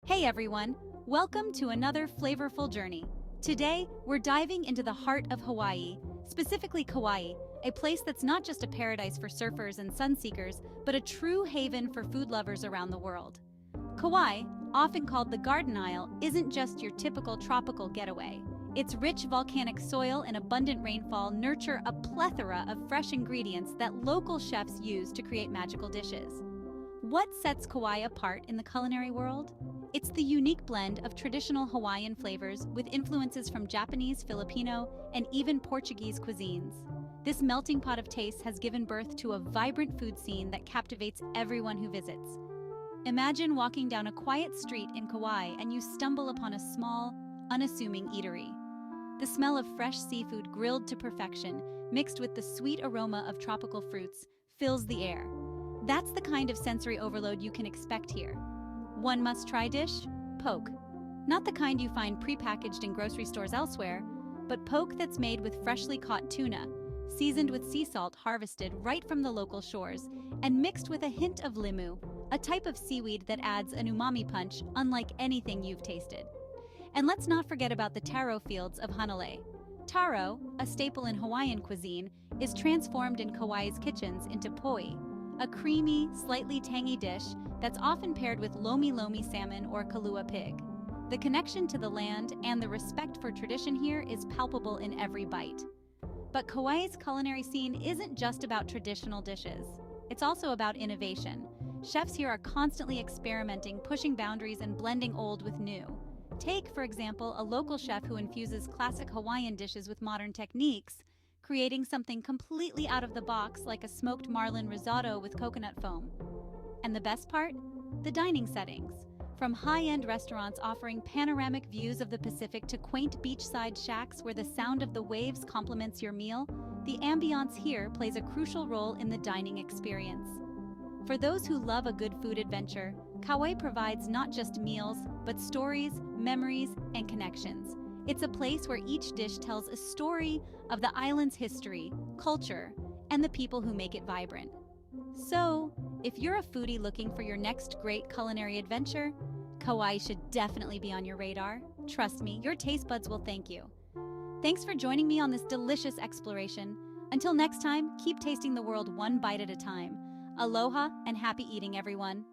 Hey everyone, welcome to another flavorful journey. Today, we're diving into the heart of Hawaii, specifically Kauai, a place that's not just a paradise for surfers and sunseekers, but a true haven for food lovers around the world. Kauai, often called the Garden Isle, isn't just your typical tropical getaway. Its rich volcanic soil and abundant rainfall nurture a plethora of fresh ingredients that local chefs use to create magical dishes. What sets Kauai apart in the culinary world? It's the unique blend of traditional Hawaiian flavors with influences from Japanese, Filipino, and even Portuguese cuisines. This melting pot of tastes has given birth to a vibrant food scene that captivates everyone who visits. Imagine walking down a quiet street in Kauai and you stumble upon a small, unassuming eatery. The smell of fresh seafood grilled to perfection, mixed with the sweet aroma of tropical fruits, fills the air. That's the kind of sensory overload you can expect here. One must-try dish? Poke. Not the kind you find prepackaged in grocery stores elsewhere, but poke that's made with freshly caught tuna, seasoned with sea salt harvested right from the local shores, and mixed with a hint of limu, a type of seaweed that adds an umami punch unlike anything you've tasted. And let's not forget about the taro fields of Hanalei. Taro, a staple in Hawaiian cuisine, is transformed in Kauai's kitchens into poi, a creamy, slightly tangy dish that's often paired with lomi salmon or kalua pig. The connection to the land and the respect for tradition here is palpable in every bite. But Kauai's culinary scene isn't just about traditional dishes. It's also about innovation. Chefs here are constantly experimenting, pushing boundaries, and blending old with new. Take, for example, a local chef who infuses classic Hawaiian dishes with modern techniques, creating something completely out of the box like a smoked marlin risotto with coconut foam. And the best part? The dining settings. From high-end restaurants offering panoramic views of the Pacific to quaint beachside shacks where the sound of the waves complements your meal, the ambiance here plays a crucial role in the dining experience. For those who love a good food adventure, Kauai provides not just meals, but stories, memories, and connections. It's a place where each dish tells a story of the island's history, culture, and the people who make it vibrant. So, if you're a foodie looking for your next great culinary adventure, Kauai should definitely be on your radar. Trust me, your taste buds will thank you. Thanks for joining me on this delicious exploration. Until next time, keep tasting the world one bite at a time. Aloha and happy eating, everyone.